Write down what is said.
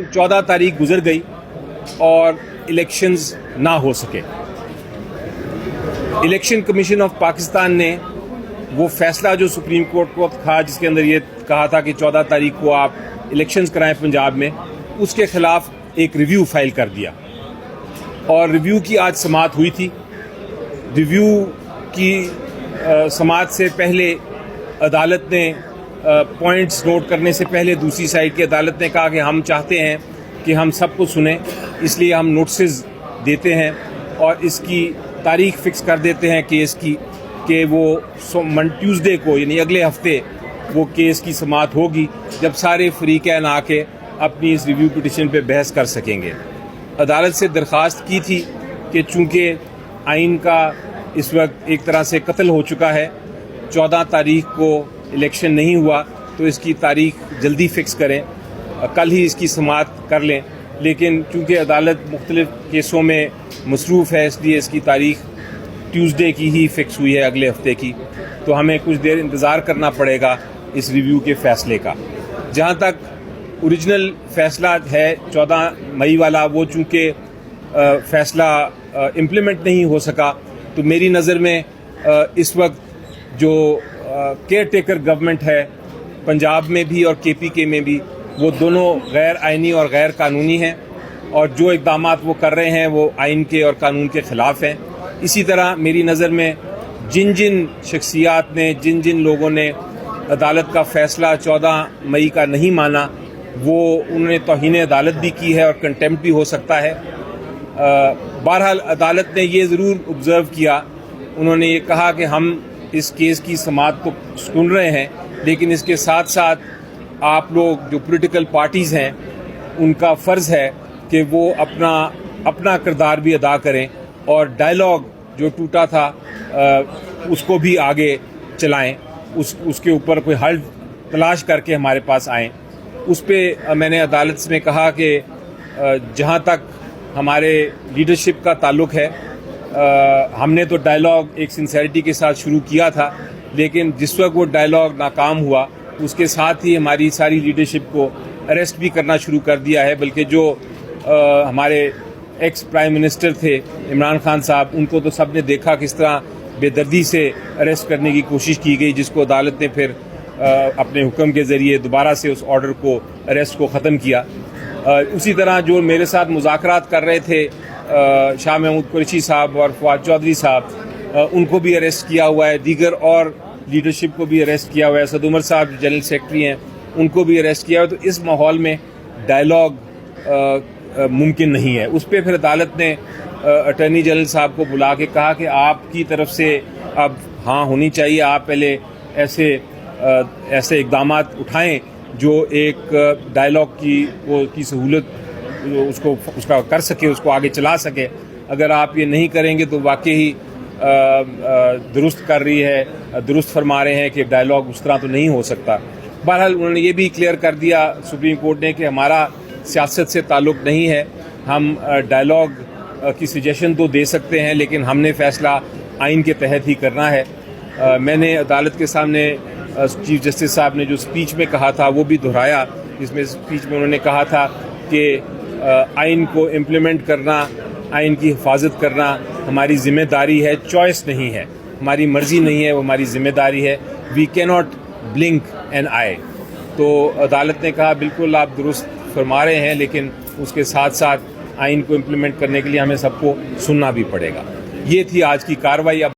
14 तारीख गुजर गई और इलेक्शंस ना हो सके। इलेक्शन कमीशन ऑफ पाकिस्तान ने वो फैसला जो सुप्रीम कोर्ट को था, जिसके अंदर ये कहा था कि 14 तारीख को आप इलेक्शंस कराएं पंजाब में, उसके खिलाफ एक रिव्यू फाइल कर दिया और रिव्यू की आज समाअत हुई थी। रिव्यू की समाअत से पहले अदालत ने पॉइंट्स नोट करने से पहले दूसरी साइड की अदालत ने कहा कि हम चाहते हैं कि हम सबको सुने, इसलिए हम नोटिस देते हैं और इसकी तारीख फिक्स कर देते हैं केस की कि वो ट्यूसडे को यानी अगले हफ्ते वो केस की समाअत होगी, जब सारे फरीकैन आके अपनी इस रिव्यू पिटिशन पे बहस कर सकेंगे। अदालत से दरख्वास्त की थी कि चूँकि आइन का इस वक्त एक तरह से कत्ल हो चुका है, 14 तारीख को इलेक्शन नहीं हुआ तो इसकी तारीख जल्दी फिक्स करें, कल ही इसकी समाअत कर लें। लेकिन चूँकि अदालत मुख्तलिफ केसों में मसरूफ़ है, इसलिए इसकी तारीख ट्यूसडे की ही फिक्स हुई है, अगले हफ्ते की। तो हमें कुछ देर इंतज़ार करना पड़ेगा इस रिव्यू के फ़ैसले का। जहाँ तक ओरिजिनल फ़ैसला है 14 मई वाला, वो चूँकि फ़ैसला इम्प्लीमेंट नहीं हो सका, तो मेरी नज़र में इस वक्त जो केयर टेकर गवर्नमेंट है पंजाब में भी और KPK में भी, वो दोनों गैर आइनी और गैर कानूनी हैं और जो इक़दामात वो कर रहे हैं वो आइन के और कानून के ख़िलाफ़ हैं। इसी तरह मेरी नज़र में जिन जिन शख्सियात ने, जिन जिन लोगों ने अदालत का फ़ैसला 14 मई का नहीं माना, वो उन्होंने तौहीन अदालत भी की है और कंटेम्प्ट भी हो सकता है। बहरहाल अदालत ने ये ज़रूर ऑब्ज़र्व किया, उन्होंने ये कहा कि हम इस केस की समाअत तो सुन रहे हैं, लेकिन इसके साथ साथ आप लोग जो पॉलिटिकल पार्टीज़ हैं उनका फ़र्ज़ है कि वो अपना किरदार भी अदा करें और डायलॉग जो टूटा था उसको भी आगे चलाएं, उसके ऊपर कोई हल तलाश करके हमारे पास आएँ। उस पे मैंने अदालत में कहा कि जहाँ तक हमारे लीडरशिप का ताल्लुक़ है, हमने तो डायलॉग एक सिंसेरिटी के साथ शुरू किया था, लेकिन जिस वक्त वो डायलॉग नाकाम हुआ उसके साथ ही हमारी सारी लीडरशिप को अरेस्ट भी करना शुरू कर दिया है। बल्कि जो हमारे एक्स प्राइम मिनिस्टर थे इमरान खान साहब, उनको तो सब ने देखा किस तरह बेदर्दी से अरेस्ट करने की कोशिश की गई, जिसको अदालत ने फिर अपने हुक्म के ज़रिए दोबारा से उस ऑर्डर को, अरेस्ट को ख़त्म किया। उसी तरह जो मेरे साथ मुज़ाकरात कर रहे थे शाह महमूद कुरैशी साहब और फवाद चौधरी साहब, उनको भी अरेस्ट किया हुआ है। दीगर और लीडरशिप को भी अरेस्ट किया हुआ है। सद उमर साहब जो जनरल सेक्रेटरी हैं, उनको भी अरेस्ट किया हुआ है। तो इस माहौल में डायलॉग मुमकिन नहीं है। उस पर फिर अदालत ने अटॉर्नी जनरल साहब को बुला के कहा कि आपकी तरफ से अब हाँ होनी चाहिए, आप पहले ऐसे इक़दामात उठाएं जो एक डायलॉग की सहूलत उसका कर सके, उसको आगे चला सके। अगर आप ये नहीं करेंगे तो वाकई ही दुरुस्त कर रही है, दुरुस्त फरमा रहे हैं कि डायलॉग उस तरह तो नहीं हो सकता। बहरहाल उन्होंने ये भी क्लियर कर दिया सुप्रीम कोर्ट ने कि हमारा सियासत से ताल्लुक़ नहीं है, हम डायलॉग की सजेशन तो दे सकते हैं, लेकिन हमने फ़ैसला आइन के तहत ही करना है। मैंने अदालत के सामने चीफ जस्टिस साहब ने जो स्पीच में कहा था वो भी दोहराया, जिसमें स्पीच में उन्होंने कहा था कि आइन को इम्प्लीमेंट करना, आइन की हिफाजत करना हमारी ज़िम्मेदारी है, चॉइस नहीं है, हमारी मर्ज़ी नहीं है, वो हमारी ज़िम्मेदारी है। We can not blink an eye. तो अदालत ने कहा बिल्कुल आप दुरुस्त फरमा रहे हैं, लेकिन उसके साथ साथ आइन को इम्प्लीमेंट करने के लिए हमें सबको सुनना भी पड़ेगा। ये थी आज की कार्रवाई।